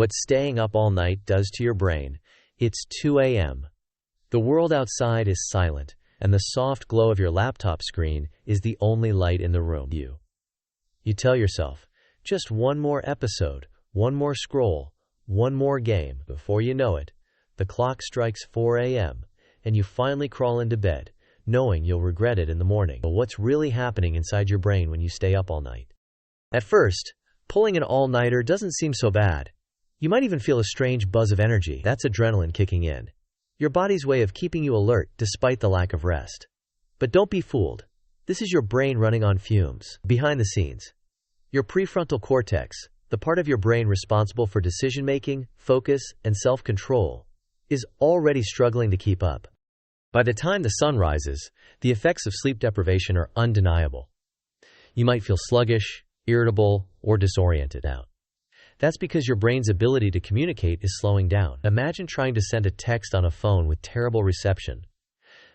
What staying up all night does to your brain. It's 2 a.m. The world outside is silent, and the soft glow of your laptop screen is the only light in the room. You tell yourself, just one more episode, one more scroll, one more game. Before you know it, the clock strikes 4 a.m., and you finally crawl into bed, knowing you'll regret it in the morning. But what's really happening inside your brain when you stay up all night? At first, pulling an all-nighter doesn't seem so bad. You might even feel a strange buzz of energy. That's adrenaline kicking in, your body's way of keeping you alert despite the lack of rest. But don't be fooled. This is your brain running on fumes. Behind the scenes, your prefrontal cortex, the part of your brain responsible for decision-making, focus, and self-control, is already struggling to keep up. By the time the sun rises, the effects of sleep deprivation are undeniable. You might feel sluggish, irritable, or disoriented out. That's because your brain's ability to communicate is slowing down. Imagine trying to send a text on a phone with terrible reception.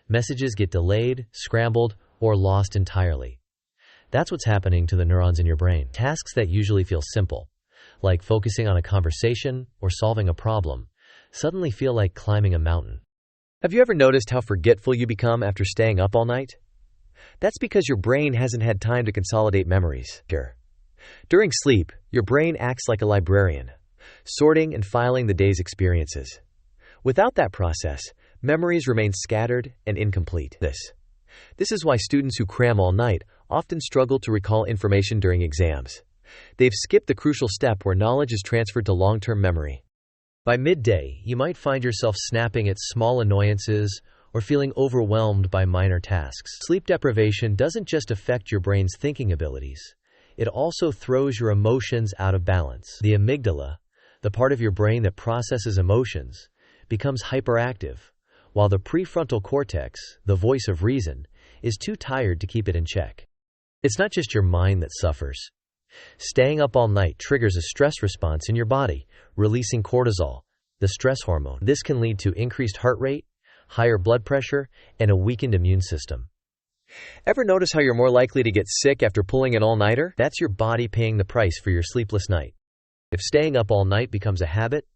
Messages get delayed, scrambled, or lost entirely. That's what's happening to the neurons in your brain. Tasks that usually feel simple, like focusing on a conversation or solving a problem, suddenly feel like climbing a mountain. Have you ever noticed how forgetful you become after staying up all night? That's because your brain hasn't had time to consolidate memories. During sleep, your brain acts like a librarian, sorting and filing the day's experiences. Without that process, memories remain scattered and incomplete. This is why students who cram all night often struggle to recall information during exams. They've skipped the crucial step where knowledge is transferred to long-term memory. By midday, you might find yourself snapping at small annoyances or feeling overwhelmed by minor tasks. Sleep deprivation doesn't just affect your brain's thinking abilities. It also throws your emotions out of balance. The amygdala, the part of your brain that processes emotions, becomes hyperactive, while the prefrontal cortex, the voice of reason, is too tired to keep it in check. It's not just your mind that suffers. Staying up all night triggers a stress response in your body, releasing cortisol, the stress hormone. This can lead to increased heart rate, higher blood pressure, and a weakened immune system. Ever notice how you're more likely to get sick after pulling an all-nighter? That's your body paying the price for your sleepless night. If staying up all night becomes a habit,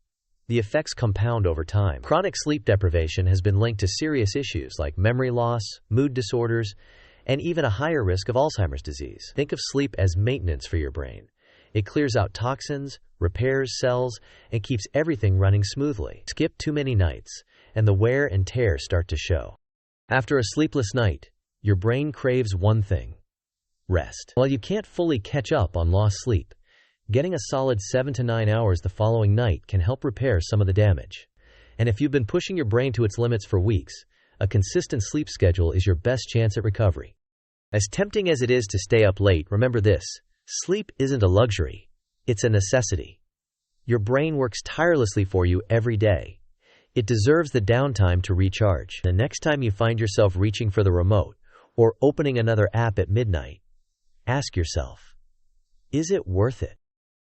the effects compound over time. Chronic sleep deprivation has been linked to serious issues like memory loss, mood disorders, and even a higher risk of Alzheimer's disease. Think of sleep as maintenance for your brain. It clears out toxins, repairs cells, and keeps everything running smoothly. Skip too many nights, and the wear and tear start to show. After a sleepless night, your brain craves one thing: rest. While you can't fully catch up on lost sleep, getting a solid 7 to 9 hours the following night can help repair some of the damage. And if you've been pushing your brain to its limits for weeks, a consistent sleep schedule is your best chance at recovery. As tempting as it is to stay up late, remember this: sleep isn't a luxury, it's a necessity. Your brain works tirelessly for you every day. It deserves the downtime to recharge. The next time you find yourself reaching for the remote or opening another app at midnight, ask yourself, is it worth it?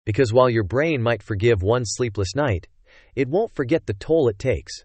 Because while your brain might forgive one sleepless night, it won't forget the toll it takes.